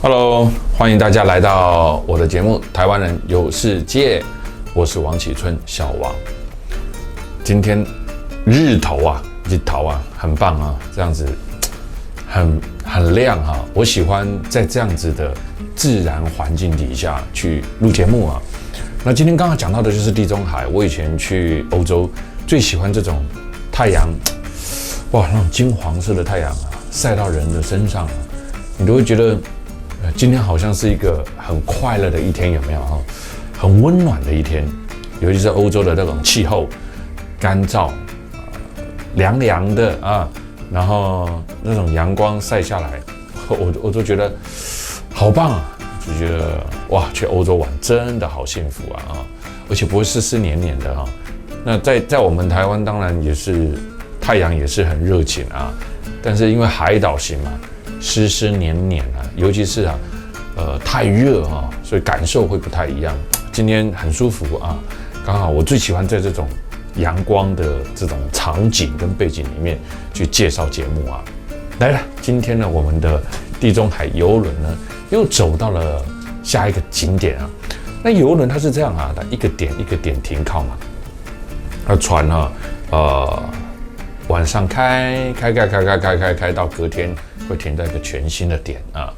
Hello， 欢迎大家来到我的节目《台湾人有世界》，我是王启春，小王。今天日头啊，很棒啊，这样子很亮啊。我喜欢在这样子的自然环境底下去录节目啊。那今天刚刚讲到的就是地中海，我以前去欧洲最喜欢这种太阳，哇，那种金黄色的太阳啊，晒到人的身上啊，你都会觉得。今天好像是一个很快乐的一天，有没有？很温暖的一天，尤其是欧洲的那种气候，干燥，凉凉的啊，然后那种阳光晒下来，我都觉得好棒啊！就觉得哇，去欧洲玩真的好幸福啊！而且不会湿湿黏黏的啊。那在我们台湾当然也是太阳也是很热情啊，但是因为海岛型嘛。湿湿黏黏啊，尤其是太热啊，所以感受会不太一样。今天很舒服啊，刚好我最喜欢在这种阳光的这种场景跟背景里面去介绍节目啊。来了，今天呢，我们的地中海邮轮呢又走到了下一个景点啊。那邮轮它是这样啊，它一个点一个点停靠嘛。那船呢，晚上开到隔天。会停在一个全新的点啊，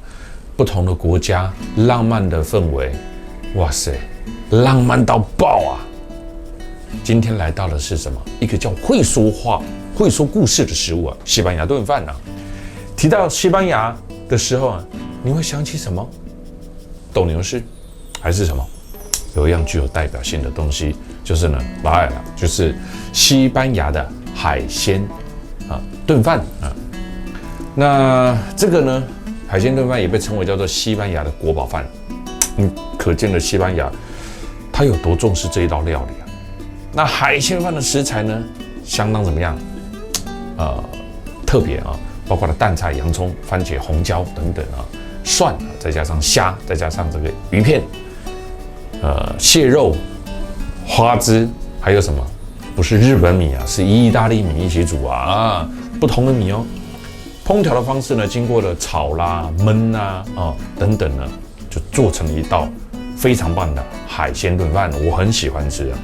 不同的国家，浪漫的氛围，哇塞，浪漫到爆啊！今天来到的是什么？一个叫会说话、会说故事的食物啊，西班牙炖饭啊。提到西班牙的时候啊，你会想起什么？斗牛士，还是什么？有一样具有代表性的东西，就是呢，就是西班牙的海鲜啊炖饭啊。那这个呢，海鲜炖饭也被称为叫做西班牙的国宝饭，可见了西班牙它有多重视这一道料理啊。那海鲜饭的食材呢，相当怎么样？特别啊，包括了蛋菜、洋葱、番茄、红椒等等啊，蒜，再加上虾，再加上这个鱼片，蟹肉、花枝，还有什么？不是日本米啊，是意大利米一起煮啊，不同的米哦。烹调的方式呢，经过了炒啦、焖啦等等呢，就做成了一道非常棒的海鲜炖饭。我很喜欢吃啊，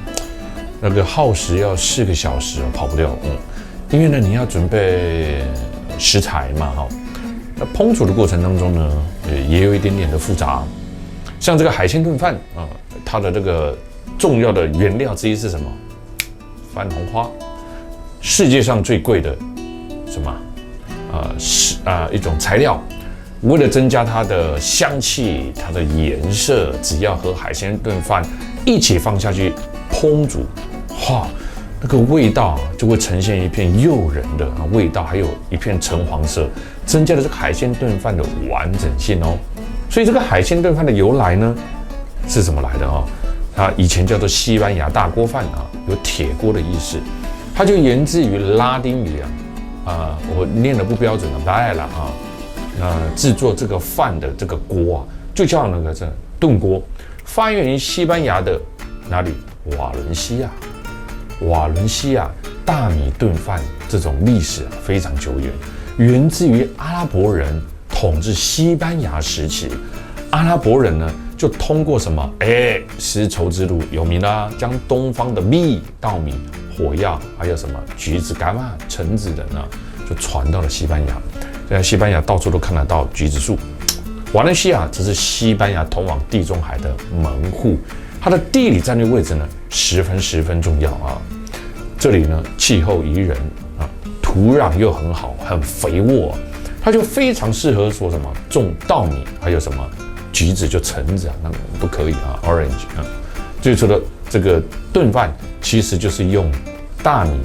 那个耗时要4个小时跑不掉。因为呢你要准备食材嘛那烹煮的过程当中呢，也有一点点的复杂。像这个海鲜炖饭它的这个重要的原料之一是什么？番红花，世界上最贵的什么？一种材料，为了增加它的香气、它的颜色，只要和海鲜炖饭一起放下去烹煮，那个味道就会呈现一片诱人的味道，还有一片橙黄色，增加了这个海鲜炖饭的完整性哦。所以这个海鲜炖饭的由来呢，是怎么来的它以前叫做西班牙大锅饭有铁锅的意思，它就源自于拉丁语我念的不标准了，来了制作这个饭的这个锅就叫那个炖锅，发源于西班牙的哪里？瓦伦西亚大米炖饭这种历史非常久远，源自于阿拉伯人统治西班牙时期，阿拉伯人呢就通过什么丝绸之路有名啦，将东方的稻米、火药还有什么橘子、柑橙子等就传到了西班牙。在西班牙到处都看得到橘子树。瓦伦西亚则是西班牙通往地中海的门户，它的地理战略位置呢十分重要这里呢气候宜人土壤又很好，很肥沃，它就非常适合说什么种稻米，还有什么橘子就橙子那都可以orange 最初的这个炖饭其实就是用大米、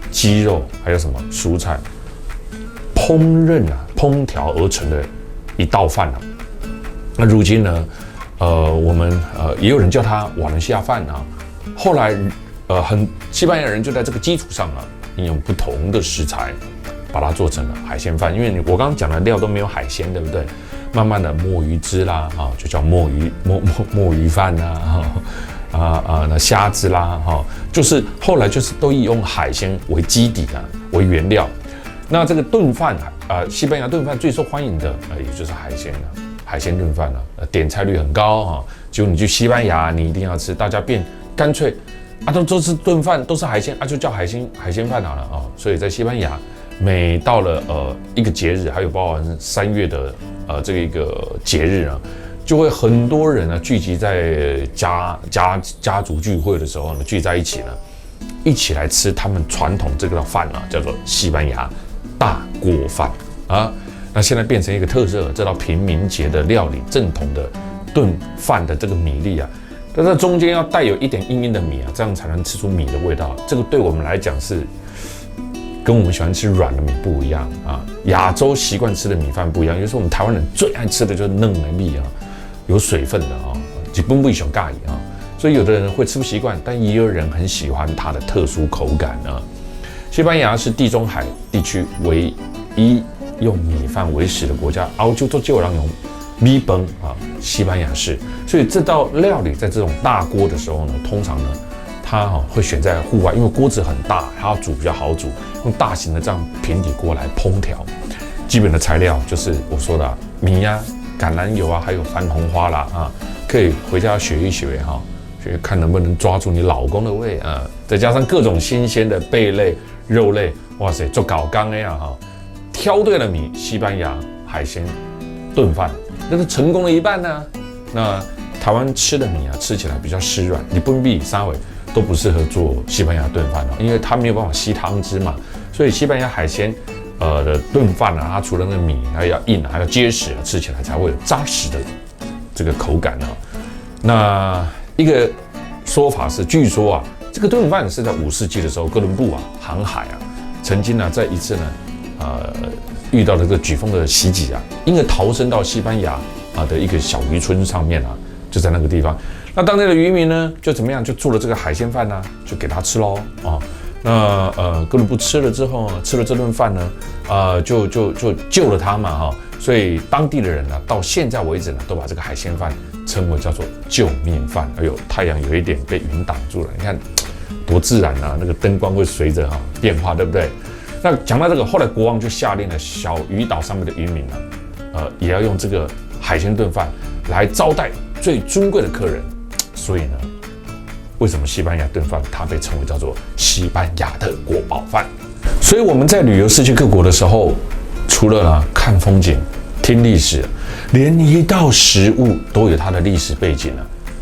鸡肉还有什么蔬菜烹调而成的一道饭那如今呢，我们也有人叫它瓦伦西亚饭后来西班牙人就在这个基础上应用不同的食材，把它做成了海鲜饭。因为我刚刚讲的料都没有海鲜，对不对？慢慢的墨鱼汁啦就叫墨鱼饭那虾子啦就是后来就是都以用海鲜为基底为原料。那这个炖饭西班牙炖饭最受欢迎的也就是海海鲜炖饭啊，点菜率很高啊。结果你去西班牙，你一定要吃，大家变干脆都是炖饭，都是海鲜就叫海鲜饭好了啊。所以在西班牙，每到了一个节日，还有包含3月的这一个节日呢，就会很多人呢聚集在家族聚会的时候呢，聚在一起呢，一起来吃他们传统这个饭啊，叫做西班牙大锅饭啊。那现在变成一个特色，这道平民节的料理，正统的炖饭的这个米粒啊，但是中间要带有一点硬硬的米啊，这样才能吃出米的味道。这个对我们来讲是跟我们喜欢吃软的米不一样啊，亚洲习惯吃的米饭不一样。有时候我们台湾人最爱吃的就是嫩的米啊，有水分的啊，就不小咖喱啊，所以有的人会吃不习惯，但也有人很喜欢它的特殊口感啊。西班牙是地中海地区唯一用米饭为食的国家，澳洲就有人用米饭啊，西班牙是，所以这道料理在这种大锅的时候呢，通常呢，它会选在户外，因为锅子很大，它要煮比较好煮，用大型的这样平底锅来烹调。基本的材料就是我说的米啊、橄榄油啊，还有番红花啦啊，可以回家学一学哈，学看能不能抓住你老公的胃啊，再加上各种新鲜的贝类、肉类，哇塞，做搞缸那样哈。挑对了米，西班牙海鲜炖饭，那是成功了一半呢。那台湾吃的米啊，吃起来比较湿软，你不必三尾都不适合做西班牙炖饭因为它没有办法吸汤汁嘛。所以西班牙海鲜的炖饭啊，它除了那个米还要硬，还要结实，吃起来才会有扎实的这个口感那一个说法是，据说啊，这个炖饭是在5世纪的时候，哥伦布航海曾经在一次遇到了这个飓风的袭击因而逃生到西班牙的一个小渔村上面就在那个地方。那当地的渔民呢，就怎么样，就做了这个海鲜饭就给他吃喽那哥伦布吃了之后，吃了这顿饭呢，就救了他嘛所以当地的人呢，到现在为止呢，都把这个海鲜饭称为叫做救命饭。哎呦，太阳有一点被云挡住了，你看多自然那个灯光会随着变化，对不对？那讲到这个，后来国王就下令了，小渔岛上面的渔民也要用这个海鲜炖饭来招待最尊贵的客人。所以呢，为什么西班牙炖饭它被称为叫做西班牙的国宝饭？所以我们在旅游世界各国的时候，除了看风景、听历史，连一道食物都有它的历史背景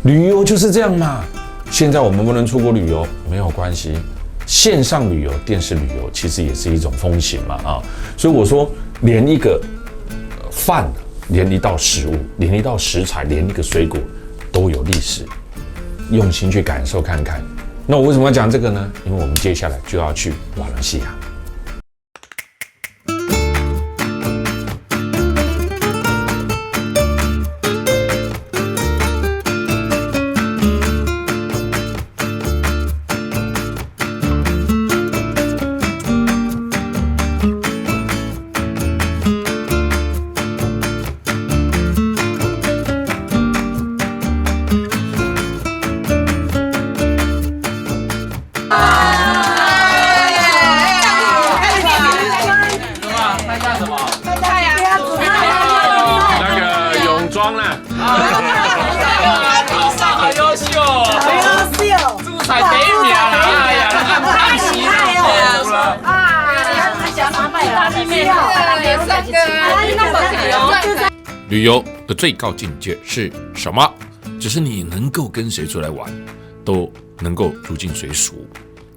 旅游就是这样嘛。现在我们不能出国旅游，没有关系。线上旅游、电视旅游其实也是一种风行嘛所以我说，连一个饭、连一道食物、连一道食材、连一个水果都有历史，用心去感受看看。那我为什么要讲这个呢？因为我们接下来就要去瓦伦西亚。装了，好优秀，好优秀，珠彩第一名啦！哎呀，那太厉害了旅游的最高境界是什么？只是你能够跟谁出来玩，都能够入境随俗。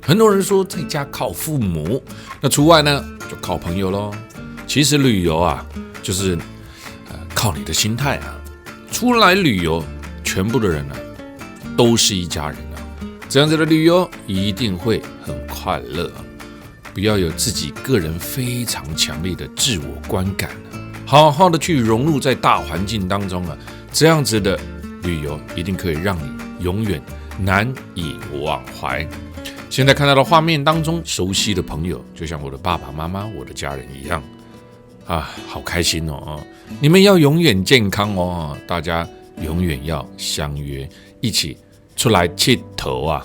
很多人说在家靠父母，那除外呢，就靠朋友咯。其实旅游就是靠你的心态出来旅游，全部的人都是一家人这样子的旅游一定会很快乐不要有自己个人非常强烈的自我观感好好的去融入在大环境当中这样子的旅游一定可以让你永远难以忘怀。现在看到的画面当中，熟悉的朋友就像我的爸爸妈妈、我的家人一样好开心你们要永远健康大家永远要相约一起出来佚佗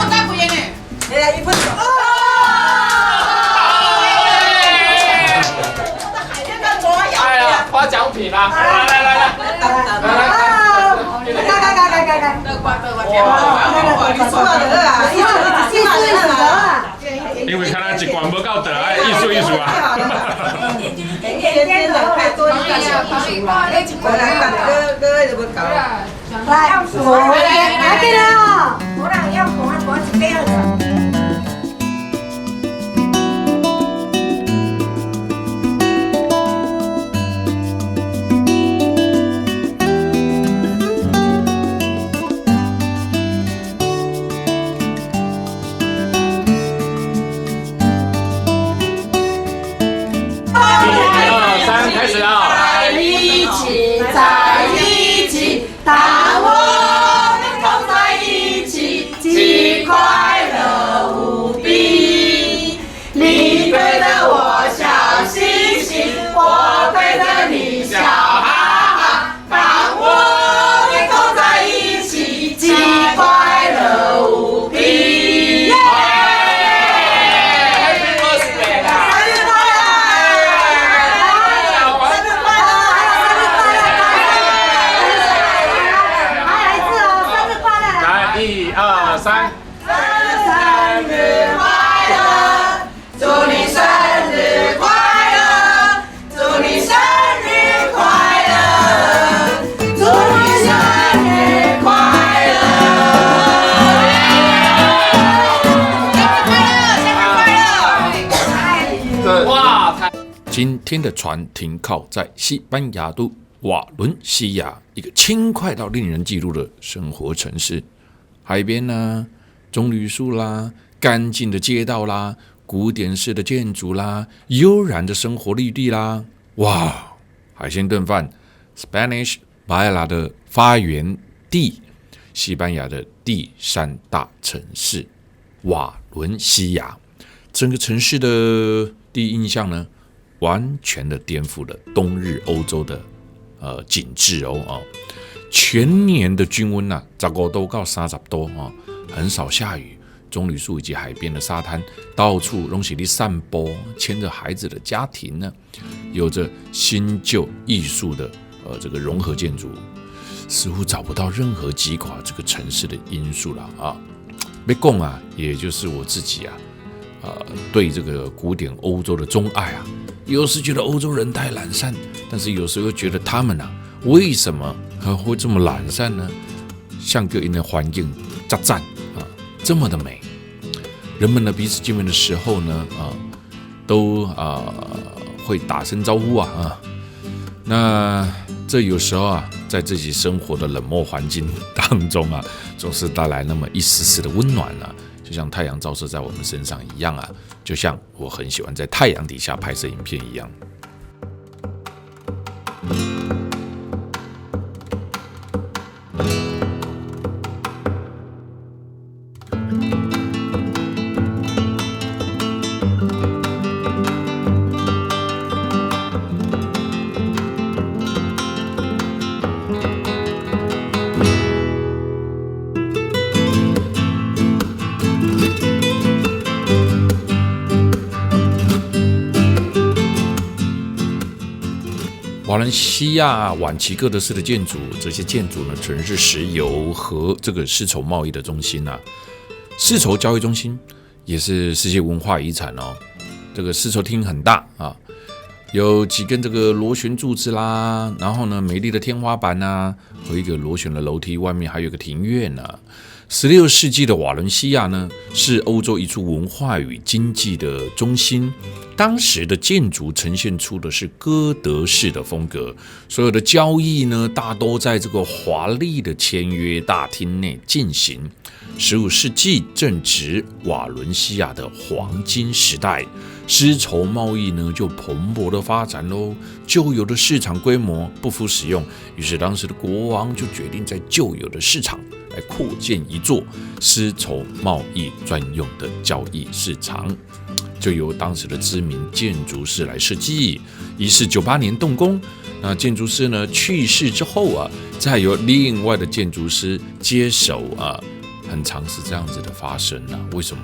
再不来1分钟。哎呀，发奖品啦！来，因为看他一罐不够得，艺术啊。开始啊！在一起，当我们同在一起，既快乐无比。你对着我笑嘻嘻，我对着你笑哈哈。当我们同在一起，既快乐无比。1、2、3，生日快乐！祝你生日快乐！祝你生日快乐！祝你生日快乐！生日快乐！生日快乐！哇！今天的船停靠在西班牙都瓦伦西亚，一个轻快到令人嫉妒的生活城市。海边啦，棕榈树啦，干净的街道啦，古典式的建筑啦，悠然的生活绿地啦，哇！海鲜炖饭 ，Spanish Paella 的发源地，西班牙的第3大城市瓦伦西亚，整个城市的第一印象呢，完全的颠覆了冬日欧洲的景致哦。全年的均温啊，15度到30度啊，很少下雨。棕榈树以及海边的沙滩，到处拢是你散步，牵着孩子的家庭呢，有着新旧艺术的这个融合建筑，似乎找不到任何击垮这个城市的因素了啊。别讲啊，也就是我自己啊，对这个古典欧洲的钟爱啊，有时觉得欧洲人太懒散，但是有时候又觉得他们啊，为什么会这么懒散呢？像个因的环境加赞啊，这么的美。人们呢彼此见面的时候呢，都会打声招呼啊。那这有时候啊，在自己生活的冷漠环境当中啊，总是带来那么一丝丝的温暖啊，就像太阳照射在我们身上一样啊，就像我很喜欢在太阳底下拍摄影片一样。瓦伦西亚晚期哥德式的建筑，这些建筑呢，曾是石油和这个丝绸贸易的中心啊，丝绸交易中心，也是世界文化遗产哦。这个丝绸厅很大啊，有几根这个螺旋柱子啦，然后呢，美丽的天花板啊，和一个螺旋的楼梯，外面还有一个庭院啊。16世纪的瓦伦西亚呢，是欧洲一处文化与经济的中心。当时的建筑呈现出的是哥德式的风格，所有的交易呢，大都在这个华丽的签约大厅内进行。15世纪正值瓦伦西亚的黄金时代，丝绸贸易呢就蓬勃的发展喽。旧有的市场规模不敷使用，于是当时的国王就决定在旧有的市场来扩建一座丝绸贸易专用的交易市场，就由当时的知名建筑师来设计。1498年动工，那建筑师呢去世之后啊，再由另外的建筑师接手啊，很常是这样子的发生啊。为什么？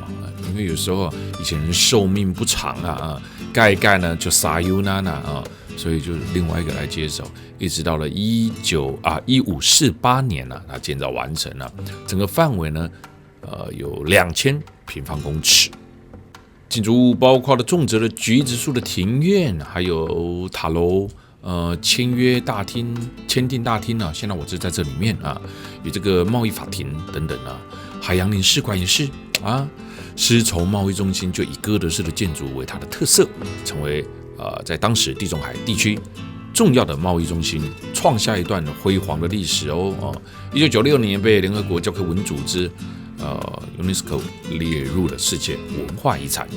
因为有时候以前人寿命不长啊，盖一盖呢就撒尤娜娜啊，所以就另外一个来接手，一直到了1548年啊，它建造完成了，整个范围呢有2000平方公尺。建筑物包括了种植了橘子树的庭院，还有塔楼。签订大厅啊，现在我就在这里面啊，有这个贸易法庭等等啊，海洋领事馆也是啊，丝绸贸易中心就以哥德式的建筑为它的特色，成为在当时地中海地区重要的贸易中心，创下一段辉煌的历史哦。1996年被联合国教科文组织UNESCO 列入了世界文化遗产。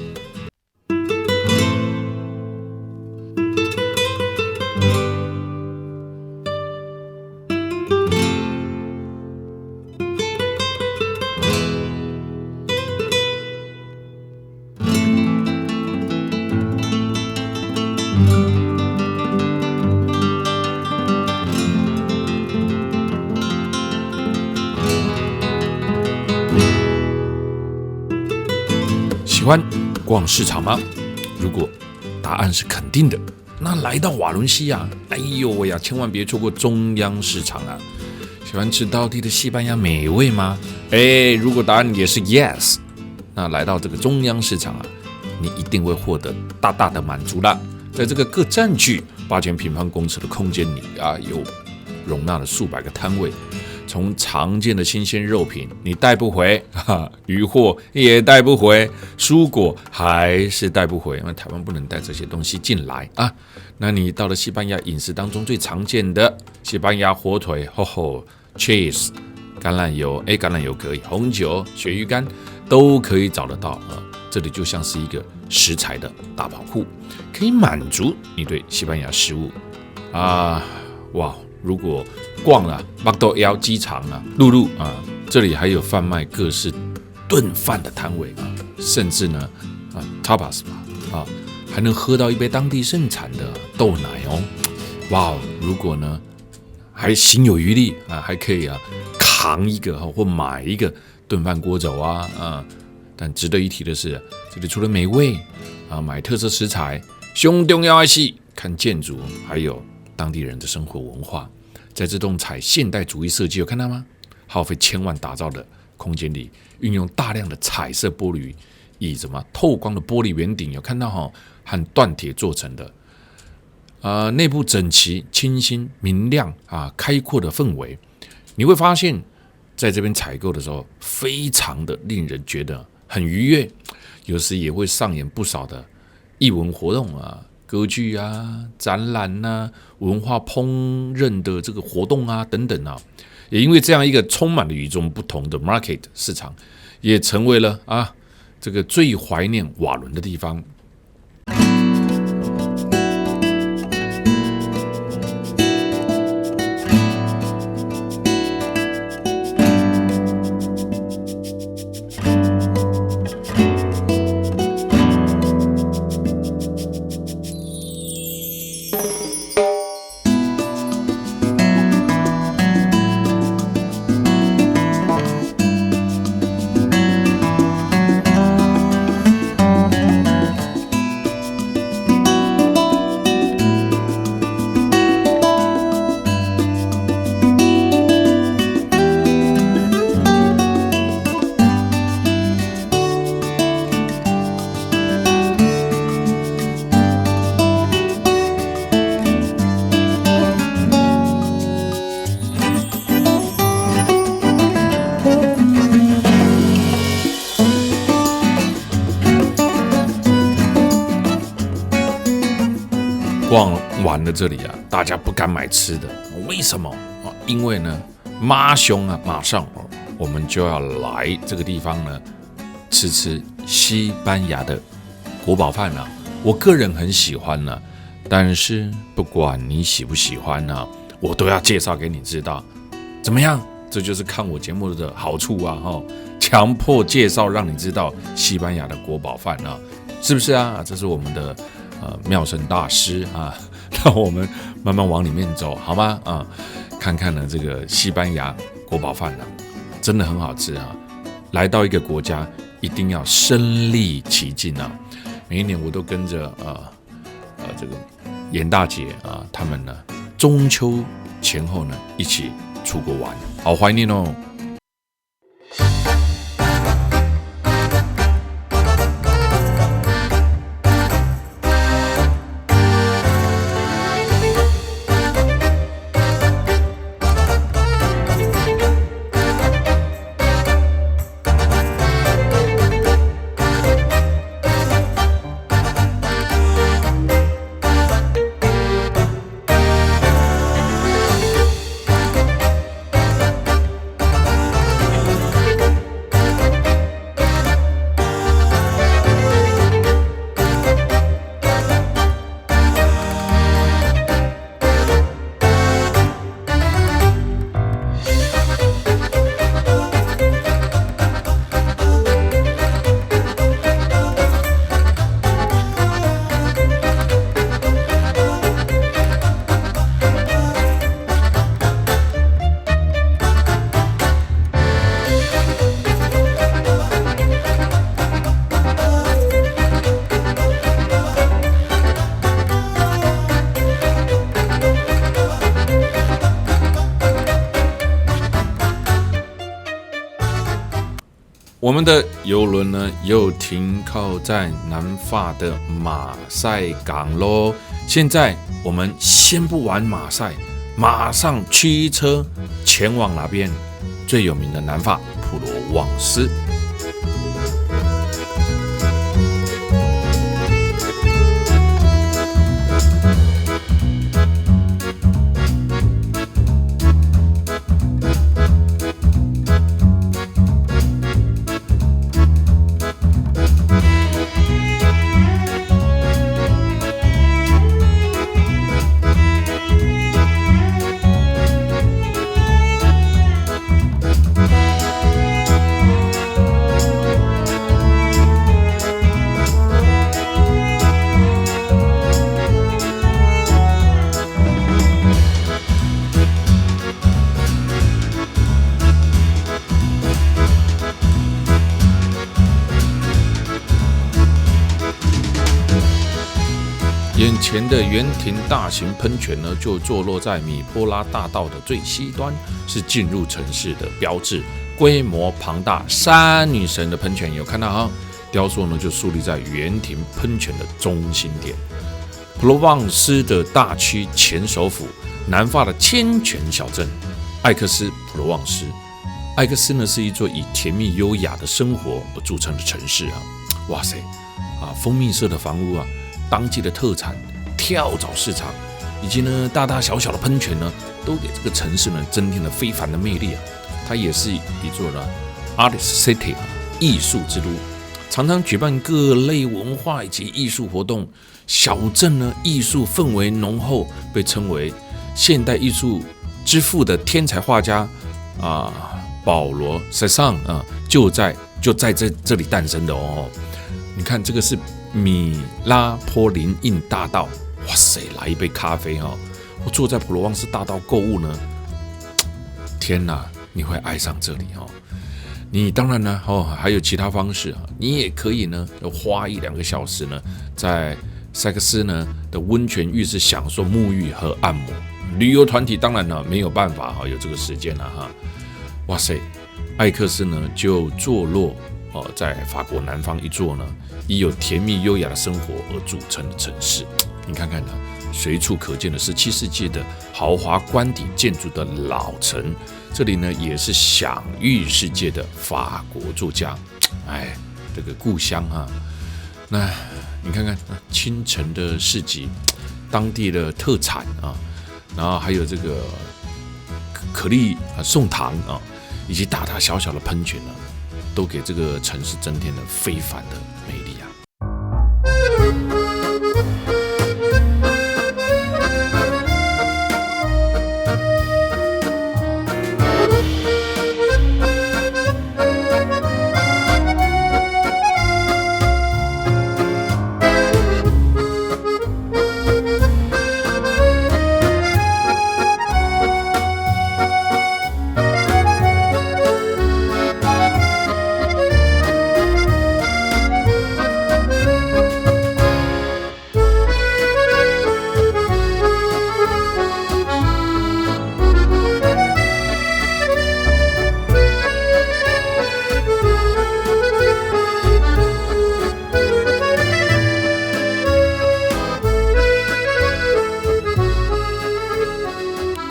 喜欢逛市场吗？如果答案是肯定的，那来到瓦伦西亚，哎呦喂呀，千万别错过中央市场啊！喜欢吃道地的西班牙美味吗？如果答案也是 yes， 那来到这个中央市场啊，你一定会获得大大的满足啦。在这个各占据8000平方公尺的空间里啊，有容纳了数百个摊位。从常见的新鲜肉品你带不回，鱼货也带不回，蔬果还是带不回，因为台湾不能带这些东西进来啊。那你到了西班牙饮食当中最常见的西班牙火腿，cheese， 橄榄油，橄榄油可以，红酒、鳕鱼干都可以找得到啊。这里就像是一个食材的大宝库，可以满足你对西班牙食物啊，哇！如果逛了麦当劳机场啊、露露啊，这里还有贩卖各式炖饭的摊位啊，甚至呢tapas 吧还能喝到一杯当地盛产的豆奶哦，哇！如果呢还心有余力啊，还可以扛一个或买一个炖饭锅走啊。但值得一提的是，这里除了美味买特色食材，最重要的是看建筑，还有当地人的生活文化。在这栋采现代主义设计，有看到吗？耗费1000万打造的空间里，运用大量的彩色玻璃，以透光的玻璃圆顶，有看到和锻铁做成的。内部整齐、清新、明亮开阔的氛围，你会发现，在这边采购的时候，非常的令人觉得很愉悦。有时也会上演不少的艺文活动歌剧展览文化烹饪的这个活动等等也因为这样一个充满了与众不同的 market 市场，也成为了这个最怀念瓦伦的地方。逛完了这里大家不敢买吃的，为什么？因为呢，马上我们就要来这个地方呢，吃西班牙的国宝饭我个人很喜欢但是不管你喜不喜欢我都要介绍给你知道，怎么样？这就是看我节目的好处强迫介绍让你知道西班牙的国宝饭是不是这是我们的妙声大师让我们慢慢往里面走好吗？看看呢这个西班牙国宝饭真的很好吃来到一个国家，一定要身历其境啊！每一年我都跟着这个严大姐啊，他们呢中秋前后呢一起出国玩，好怀念哦。我们的邮轮呢，又停靠在南法的马赛港喽。现在我们先不玩马赛，马上驱车前往哪边？最有名的南法普罗旺斯。眼前的圆亭大型喷泉呢，就坐落在米波拉大道的最西端，是进入城市的标志。规模庞大，三女神的喷泉有看到哈？雕塑呢就树立在圆亭喷泉的中心点。普罗旺斯的大区前首府，南法的千泉小镇艾克斯普罗旺斯。艾克斯呢是一座以甜蜜优雅的生活而著称的城市啊！哇塞啊，蜂蜜色的房屋啊！当季的特产、跳蚤市场，以及呢大大小小的喷泉呢，都给这个城市呢增添了非凡的魅力啊！它也是一座呢 Artist City 艺术之都，常常举办各类文化以及艺术活动。小镇呢艺术氛围浓厚，被称为现代艺术之父的天才画家保罗·塞尚就在这里诞生的哦。你看这个是米拉波林印大道，哇塞，来一杯咖啡哦！我坐在普罗旺斯大道购物呢，天哪，你会爱上这里哦！你当然呢还有其他方式啊，你也可以呢花1-2个小时呢，在塞克斯呢的温泉浴室享受沐浴和按摩。旅游团体当然呢没有办法有这个时间了哈。哇塞，艾克斯呢就坐落在法国南方一座呢以有甜蜜优雅的生活而著称的城市。你看看呢，随处可见的17世纪的豪华官邸建筑的老城。这里呢也是享誉世界的法国作家，这个故乡啊。那你看看清晨的市集，当地的特产啊，然后还有这个可丽颂糖啊，以及大大小小的喷泉呢，都给这个城市增添了非凡的魅力啊。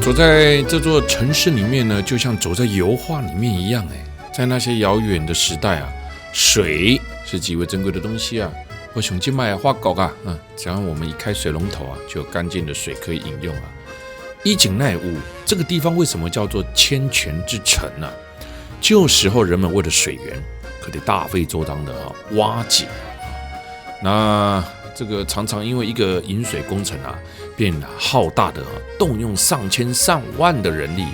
走在这座城市里面呢，就像走在油画里面一样。在那些遥远的时代啊，水是极为珍贵的东西啊。我想去买花狗啊，只要我们一开水龙头啊，就有干净的水可以饮用啊。伊井奈屋这个地方为什么叫做千泉之城呢？旧时候人们为了水源，可得大费周章的挖井。那这个常常因为一个引水工程啊，便浩大的动用上千上万的人力。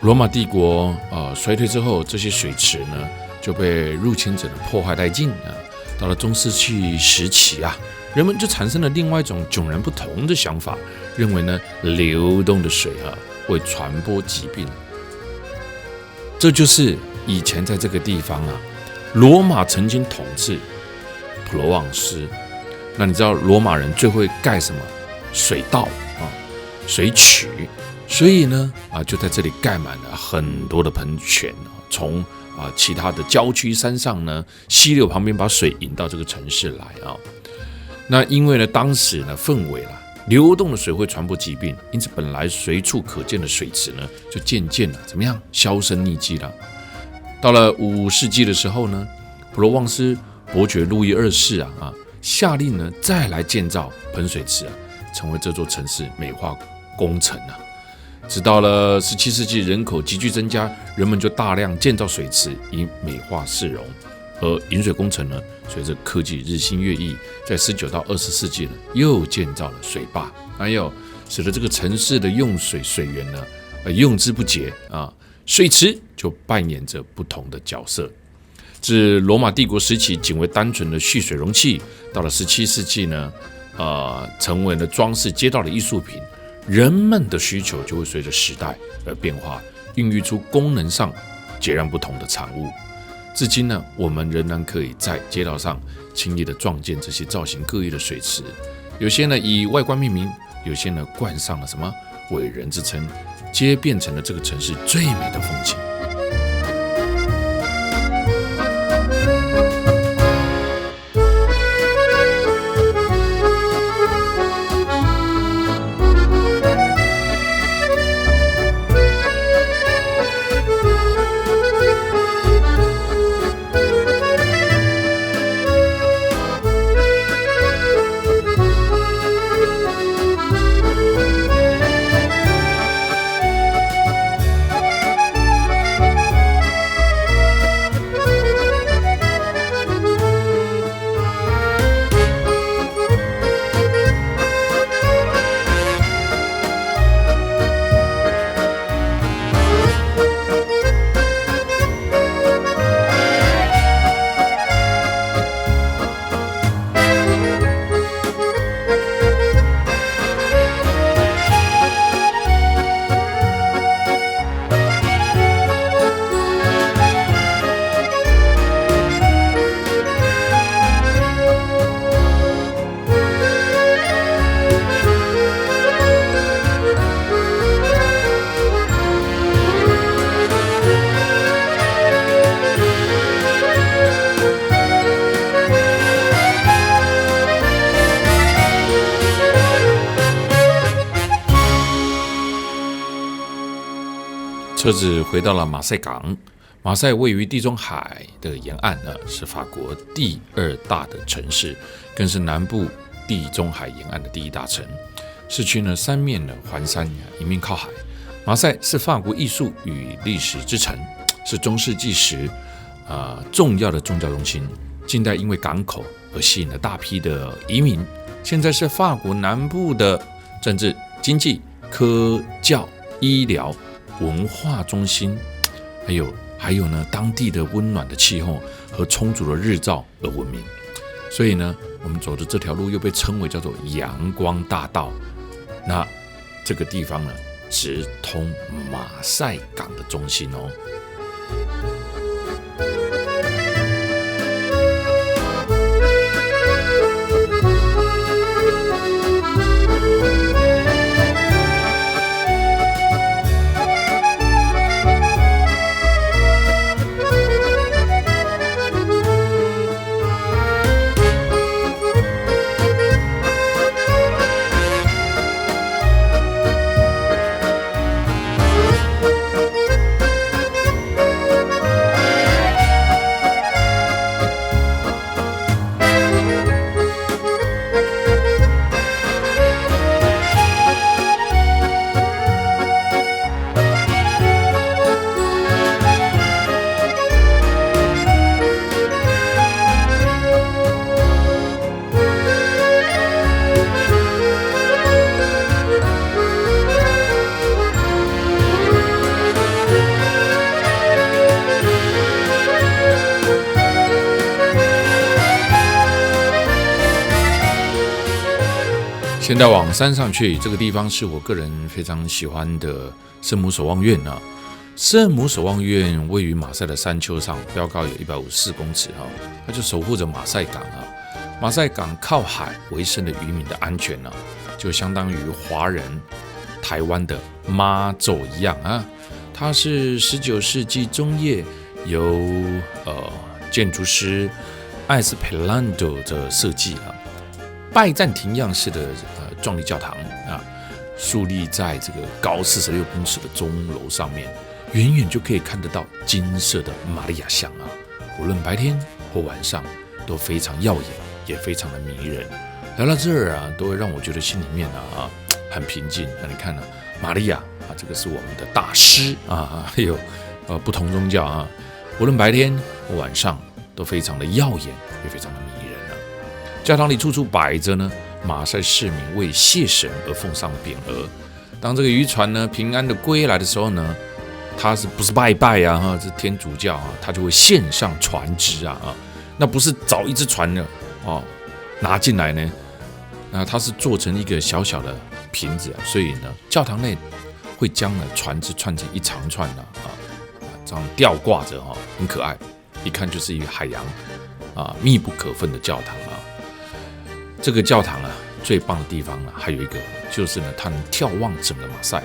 罗马帝国衰退之后，这些水池呢就被入侵者破坏殆尽啊。到了中世纪时期啊，人们就产生了另外一种迥然不同的想法，认为呢流动的水会传播疾病。这就是以前在这个地方啊，罗马曾经统治普罗旺斯。那你知道罗马人最会盖什么？水道水渠。所以呢就在这里盖满了很多的喷泉，从其他的郊区山上呢溪流旁边把水引到这个城市来啊。那因为呢当时呢氛围流动的水会传播疾病，因此本来随处可见的水池呢就渐渐怎么样销声匿迹了。到了5世纪的时候呢，普罗旺斯伯爵路易2世下令呢再来建造喷水池成为这座城市美化工程直到了17世纪，人口急剧增加，人们就大量建造水池以美化市容。而引水工程呢，随着科技日新月异，在19到20世纪呢，又建造了水坝，还有使得这个城市的用水水源呢，用之不竭水池就扮演着不同的角色。自罗马帝国时期仅为单纯的蓄水容器，到了17世纪呢，成为了装饰街道的艺术品。人们的需求就会随着时代而变化，孕育出功能上截然不同的产物。至今呢，我们仍然可以在街道上轻易的撞见这些造型各异的水池，有些呢以外观命名，有些呢冠上了什么伟人之称，皆变成了这个城市最美的风景。车子回到了马赛港。马赛位于地中海的沿岸是法国第2大的城市，更是南部地中海沿岸的第1大城。市区呢3面环山，一面靠海。马赛是法国艺术与历史之城，是中世纪时重要的宗教中心。近代因为港口而吸引了大批的移民，现在是法国南部的政治、经济、科教、医疗、文化中心，还有呢，当地的温暖的气候和充足的日照而闻名。所以呢，我们走的这条路又被称为叫做阳光大道。那这个地方呢，直通马赛港的中心哦。现在往山上去，这个地方是我个人非常喜欢的圣母守望院啊。圣母守望院位于马赛的山丘上，标高有154公尺啊，它就守护着马赛港啊。马赛港靠海为生的渔民的安全啊，就相当于华人台湾的妈祖一样啊。它是19世纪中叶由建筑师艾斯佩兰多的设计啊，拜占庭样式的壮丽教堂啊，竖立在这个高46公尺的钟楼上面，远远就可以看得到金色的玛利亚像啊，无论白天或晚上都非常耀眼，也非常的迷人。来到这儿啊，都会让我觉得心里面很平静。那你看玛利亚啊，这个是我们的大师啊，还有不同宗教啊，无论白天或晚上都非常的耀眼，也非常的迷人啊。教堂里处处摆着呢马赛市民为谢神而奉上的匾额。当这个渔船呢平安的归来的时候呢，它是不是拜拜啊？这天主教啊，他就会献上船只啊，那不是找一只船呢拿进来呢，那它是做成一个小小的瓶子啊，所以呢，教堂内会将船只串成一长串这样吊挂着很可爱，一看就是一个海洋密不可分的教堂啊。这个教堂最棒的地方还有一个就是呢，它能眺望整个马赛，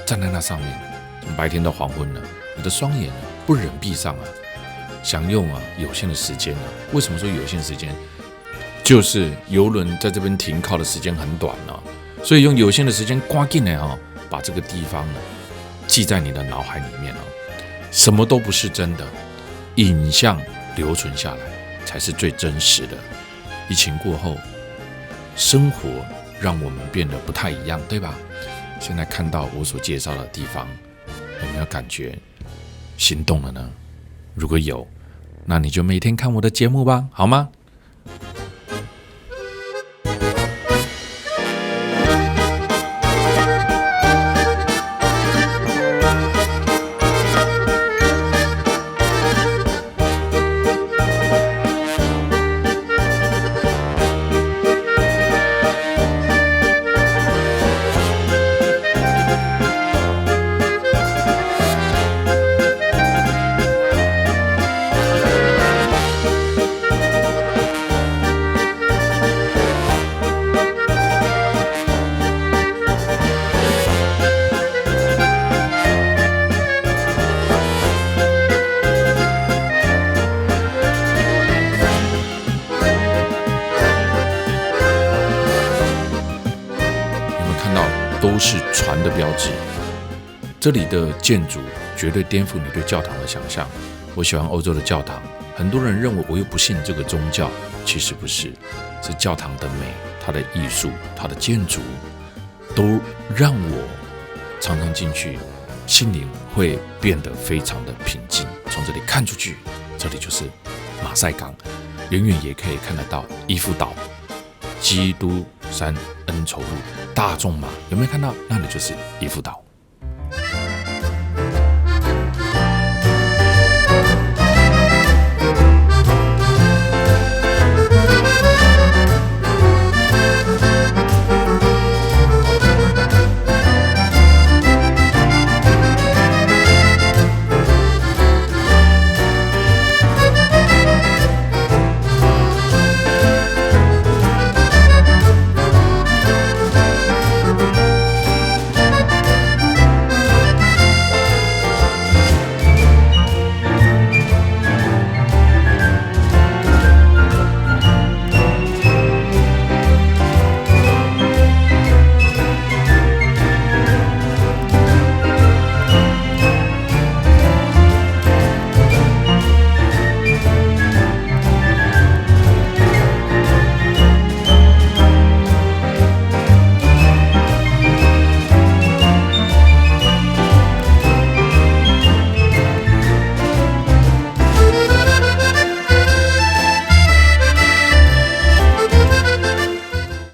站在那上面，从白天到黄昏呢，你的双眼不忍闭上享用有限的时间为什么说有限时间？就是邮轮在这边停靠的时间很短所以用有限的时间赶紧把这个地方记在你的脑海里面什么都不是真的，影像留存下来才是最真实的。疫情过后，生活让我们变得不太一样，对吧？现在看到我所介绍的地方，有没有感觉心动了呢？如果有，那你就每天看我的节目吧，好吗？都是船的标志。这里的建筑绝对颠覆你对教堂的想象。我喜欢欧洲的教堂，很多人认为我又不信这个宗教，其实不是，是教堂的美，它的艺术，它的建筑，都让我常常进去，心灵会变得非常的平静。从这里看出去，这里就是马赛港，远远也可以看得到伊夫岛、基督山恩仇路、大仲马，有没有看到？那里就是伊夫岛。